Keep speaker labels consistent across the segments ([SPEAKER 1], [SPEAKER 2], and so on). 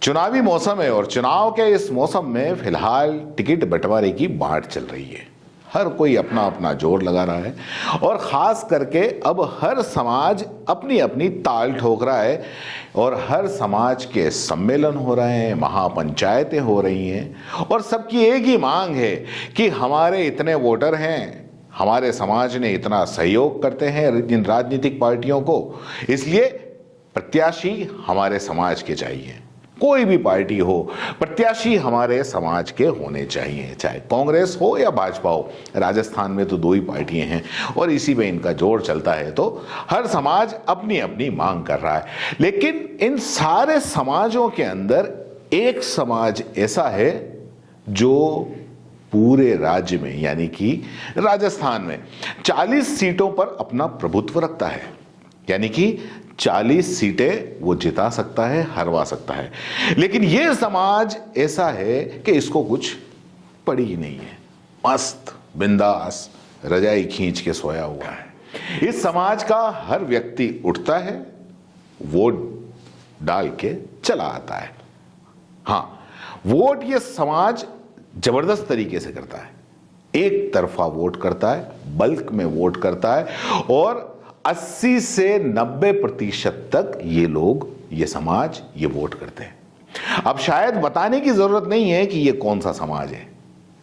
[SPEAKER 1] चुनावी मौसम है और चुनाव के इस मौसम में फिलहाल टिकट बंटवारे की बाढ़ चल रही है। हर कोई अपना अपना जोर लगा रहा है और ख़ास करके अब हर समाज अपनी अपनी ताल ठोक रहा है और हर समाज के सम्मेलन हो रहे हैं, महापंचायतें हो रही हैं और सबकी एक ही मांग है कि हमारे इतने वोटर हैं, हमारे समाज ने इतना सहयोग करते हैं इन राजनीतिक पार्टियों को, इसलिए प्रत्याशी हमारे समाज के चाहिए। कोई भी पार्टी हो, प्रत्याशी हमारे समाज के होने चाहिए, चाहे कांग्रेस हो या भाजपा हो। राजस्थान में तो दो ही पार्टियां हैं और इसी में इनका जोर चलता है, तो हर समाज अपनी अपनी मांग कर रहा है। लेकिन इन सारे समाजों के अंदर एक समाज ऐसा है जो पूरे राज्य में यानी कि राजस्थान में 40 सीटों पर अपना प्रभुत्व रखता है, यानी कि 40 सीटें वो जिता सकता है, हरवा सकता है। लेकिन ये समाज ऐसा है कि इसको कुछ पड़ी ही नहीं है, मस्त बिंदास रजाई खींच के सोया हुआ है। इस समाज का हर व्यक्ति उठता है, वोट डाल के चला आता है। हाँ, वोट ये समाज जबरदस्त तरीके से करता है, एक तरफा वोट करता है, बल्क में वोट करता है और 80 से 90% तक ये समाज ये वोट करते हैं। अब शायद बताने की जरूरत नहीं है कि ये कौन सा समाज है।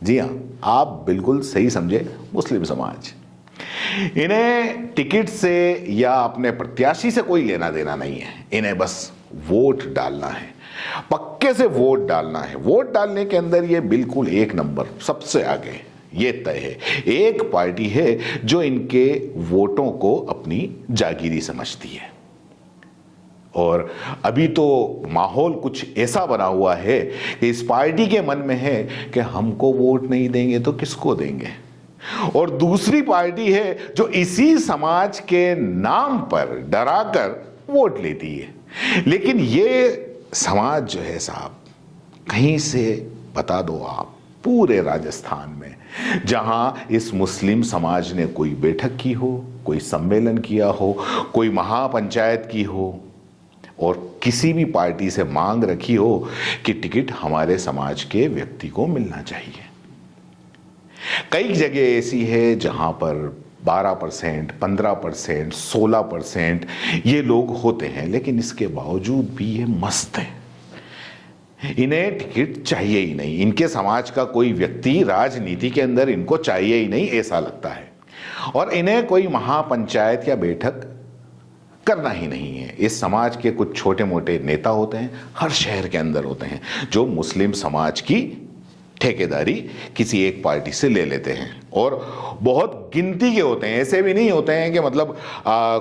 [SPEAKER 1] जी हां, आप बिल्कुल सही समझे, मुस्लिम समाज। इन्हें टिकट से या अपने प्रत्याशी से कोई लेना देना नहीं है, इन्हें बस वोट डालना है, पक्के से वोट डालना है। वोट डालने के अंदर ये बिल्कुल एक नंबर सबसे आगे ये तय है। एक पार्टी है जो इनके वोटों को अपनी जागीरी समझती है और अभी तो माहौल कुछ ऐसा बना हुआ है कि इस पार्टी के मन में है कि हमको वोट नहीं देंगे तो किसको देंगे, और दूसरी पार्टी है जो इसी समाज के नाम पर डराकर वोट लेती है। लेकिन ये समाज जो है साहब, कहीं से बता दो आप, पूरे राजस्थान में जहां इस मुस्लिम समाज ने कोई बैठक की हो, कोई सम्मेलन किया हो, कोई महापंचायत की हो और किसी भी पार्टी से मांग रखी हो कि टिकट हमारे समाज के व्यक्ति को मिलना चाहिए। कई जगह ऐसी है जहां पर 12%, 15%, 16% ये लोग होते हैं, लेकिन इसके बावजूद भी ये मस्त हैं। इन्हें टिकट चाहिए ही नहीं, इनके समाज का कोई व्यक्ति राजनीति के अंदर इनको चाहिए ही नहीं, ऐसा लगता है। और इन्हें कोई महापंचायत या बैठक करना ही नहीं है। इस समाज के कुछ छोटे मोटे नेता होते हैं, हर शहर के अंदर होते हैं, जो मुस्लिम समाज की ठेकेदारी किसी एक पार्टी से ले लेते हैं और बहुत गिनती के होते हैं। ऐसे भी नहीं होते हैं कि मतलब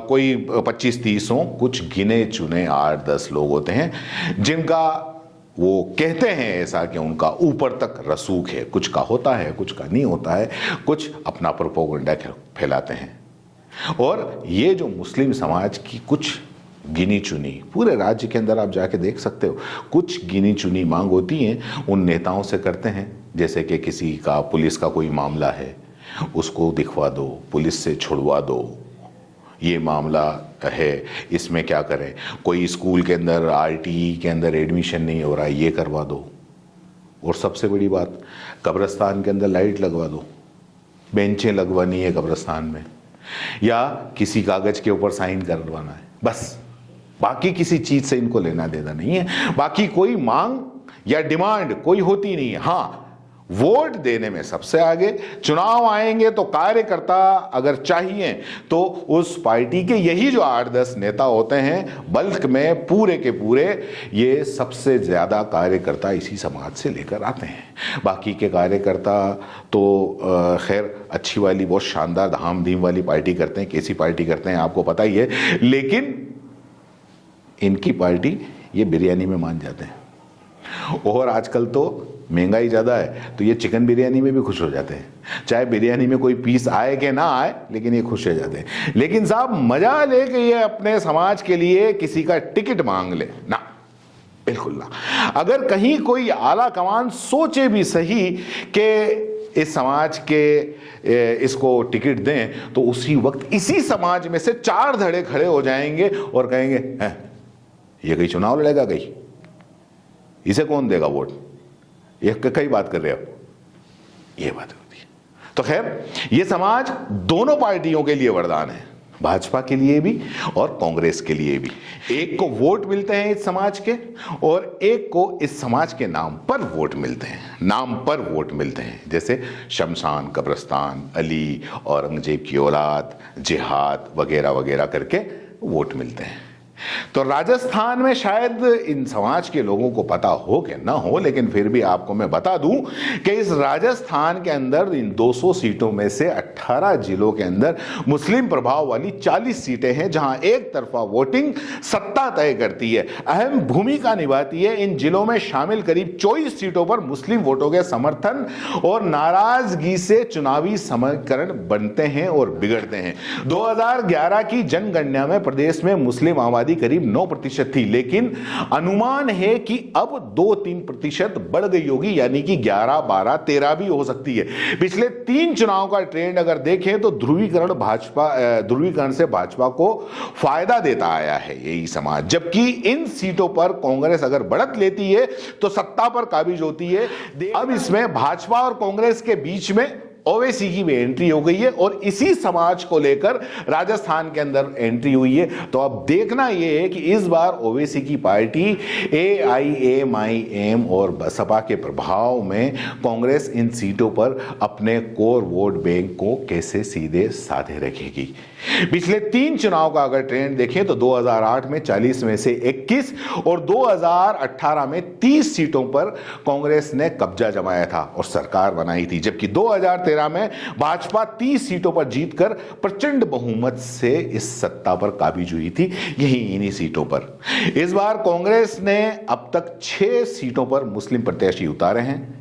[SPEAKER 1] कोई 25-30 हो, कुछ गिने चुने 8-10 लोग होते हैं जिनका वो कहते हैं ऐसा कि उनका ऊपर तक रसूख है। कुछ का होता है, कुछ का नहीं होता है, कुछ अपना प्रोपेगेंडा फैलाते हैं। और ये जो मुस्लिम समाज की कुछ गिनी चुनी, पूरे राज्य के अंदर आप जाके देख सकते हो, कुछ गिनी चुनी मांग होती हैं, उन नेताओं से करते हैं। जैसे कि किसी का पुलिस का कोई मामला है, उसको दिखवा दो, पुलिस से छुड़वा दो, ये मामला है, इसमें क्या करें, कोई स्कूल के अंदर आरटीई के अंदर एडमिशन नहीं हो रहा है, ये करवा दो। और सबसे बड़ी बात, कब्रिस्तान के अंदर लाइट लगवा दो, बेंचें लगवानी है कब्रिस्तान में, या किसी कागज के ऊपर साइन करवाना है, बस। बाकी किसी चीज से इनको लेना देना नहीं है, बाकी कोई मांग या डिमांड कोई होती नहीं है। हाँ, वोट देने में सबसे आगे। चुनाव आएंगे तो कार्यकर्ता अगर चाहिए तो उस पार्टी के यही जो 8-10 नेता होते हैं, बल्क में पूरे के पूरे ये सबसे ज्यादा कार्यकर्ता इसी समाज से लेकर आते हैं। बाकी के कार्यकर्ता तो खैर अच्छी वाली बहुत शानदार धाम धीम वाली पार्टी करते हैं, कैसी पार्टी करते हैं आपको पता ही है, लेकिन इनकी पार्टी ये बिरयानी में मान जाते हैं। और आजकल तो महंगाई ज़्यादा है तो ये चिकन बिरयानी में भी खुश हो जाते हैं, चाहे बिरयानी में कोई पीस आए कि ना आए, लेकिन ये खुश हो जाते हैं। लेकिन साहब मजा ले कि ये अपने समाज के लिए किसी का टिकट मांग ले ना, बिल्कुल ना। अगर कहीं कोई आला कमान सोचे भी सही कि इस समाज के इसको टिकट दें, तो उसी वक्त इसी समाज में से 4 धड़े खड़े हो जाएंगे और कहेंगे ये कहीं चुनाव लड़ेगा, कहीं इसे कौन देगा वोट? ये कई बात कर रहे हो, ये बात होती है। तो खैर, ये समाज दोनों पार्टियों के लिए वरदान है, भाजपा के लिए भी और कांग्रेस के लिए भी। एक को वोट मिलते हैं इस समाज के, और एक को इस समाज के नाम पर वोट मिलते हैं, नाम पर वोट मिलते हैं। जैसे शमशान, कब्रिस्तान, अली, औरंगजेब की औलाद, जिहाद वगैरह वगैरह करके वोट मिलते हैं। तो राजस्थान में शायद इन समाज के लोगों को पता हो कि ना हो, लेकिन फिर भी आपको मैं बता दूं कि इस राजस्थान के अंदर इन 200 सीटों में से 18 जिलों के अंदर मुस्लिम प्रभाव वाली 40 सीटें हैं, जहां एक तरफा वोटिंग सत्ता तय करती है, अहम भूमिका निभाती है। इन जिलों में शामिल करीब 24 सीटों पर मुस्लिम वोटों के समर्थन और नाराजगी से चुनावी समीकरण बनते हैं और बिगड़ते हैं। 2011 की जनगणना में प्रदेश में मुस्लिम आबादी करीब 9% थी, लेकिन अनुमान है कि अब 2-3% बढ़ गई होगी, यानी कि 11, 12, 13 भी हो सकती है। पिछले 3 चुनाव का ट्रेंड अगर देखें तो ध्रुवीकरण से भाजपा को फायदा देता आया है यही समाज, जबकि इन सीटों पर कांग्रेस अगर बढ़त लेती है तो सत्ता पर काबिज होती है। अब इसमें भाजपा और कांग्रेस के बीच में ओवैसी की भी एंट्री हो गई है, और इसी समाज को लेकर राजस्थान के अंदर एंट्री हुई है। तो अब देखना यह है कि इस बार ओवैसी की पार्टी AIMIM और बसपा के प्रभाव में कांग्रेस इन सीटों पर अपने कोर वोट बैंक को कैसे सीधे साधे रखेगी। पिछले 3 चुनाव का अगर ट्रेंड देखें तो 2008 में 40 में से 21 और 2018 में 30 सीटों पर कांग्रेस ने कब्जा जमाया था और सरकार बनाई थी, जबकि 2013 में भाजपा 30 सीटों पर जीतकर प्रचंड बहुमत से इस सत्ता पर काबिज हुई थी, यही इन्हीं सीटों पर। इस बार कांग्रेस ने अब तक 6 सीटों पर मुस्लिम प्रत्याशी उतारे हैं।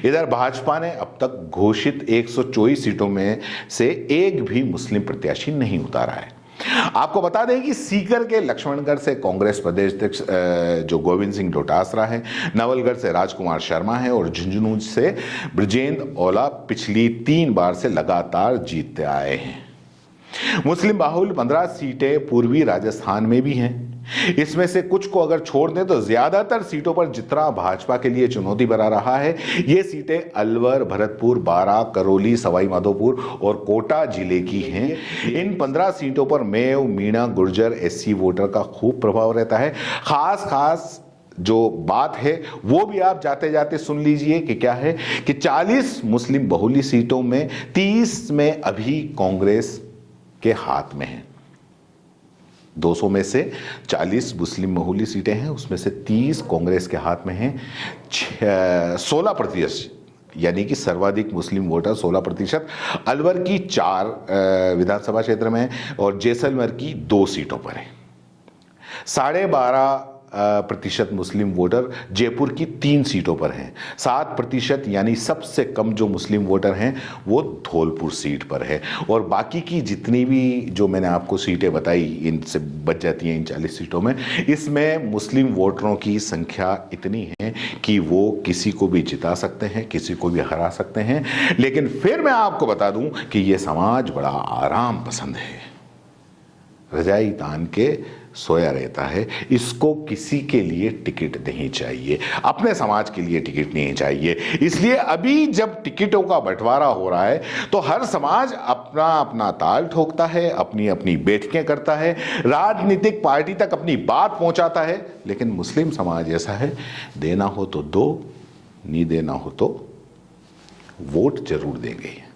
[SPEAKER 1] इधर भाजपा ने अब तक घोषित 124 सीटों में से एक भी मुस्लिम प्रत्याशी नहीं उतारा है। आपको बता दें कि सीकर के लक्ष्मणगढ़ से कांग्रेस प्रदेश अध्यक्ष जो गोविंद सिंह डोटासरा है, नवलगढ़ से राजकुमार शर्मा है और झुंझुनू से ब्रजेंद्र ओला पिछली 3 बार से लगातार जीतते आए हैं। मुस्लिम बाहुल 15 सीटें पूर्वी राजस्थान में भी हैं। इसमें से कुछ को अगर छोड़ दें तो ज्यादातर सीटों पर जितना भाजपा के लिए चुनौती बना रहा है, ये सीटें अलवर, भरतपुर, बारां, करौली, सवाई माधोपुर और कोटा जिले की हैं। इन 15 सीटों पर मेव, मीणा, गुर्जर, SC वोटर का खूब प्रभाव रहता है। खास जो बात है वो भी आप जाते जाते सुन लीजिए कि क्या है कि 40 मुस्लिम बहुली सीटों में 30 में अभी कांग्रेस के हाथ में है। 200 में से 40 मुस्लिम बहुली सीटें हैं, उसमें से 30 कांग्रेस के हाथ में हैं। 16% यानी कि सर्वाधिक मुस्लिम वोटर 16% अलवर की 4 विधानसभा क्षेत्र में है और जैसलमेर की 2 सीटों पर है। 12.5% मुस्लिम वोटर जयपुर की 3 सीटों पर हैं। 7% यानी सबसे कम जो मुस्लिम वोटर हैं वो धौलपुर सीट पर है, और बाकी की जितनी भी जो मैंने आपको सीटें बताई इनसे बच जाती हैं इन 40 सीटों में। इसमें मुस्लिम वोटरों की संख्या इतनी है कि वो किसी को भी जिता सकते हैं, किसी को भी हरा सकते हैं। लेकिन फिर मैं आपको बता दूं कि ये समाज बड़ा आराम पसंद है, रजाई तान के सोया रहता है। इसको किसी के लिए टिकट नहीं चाहिए, अपने समाज के लिए टिकट नहीं चाहिए। इसलिए अभी जब टिकटों का बंटवारा हो रहा है तो हर समाज अपना अपना ताल ठोकता है, अपनी अपनी बैठकें करता है, राजनीतिक पार्टी तक अपनी बात पहुंचाता है। लेकिन मुस्लिम समाज ऐसा है, देना हो तो दो, नहीं देना हो तो वोट जरूर देंगे।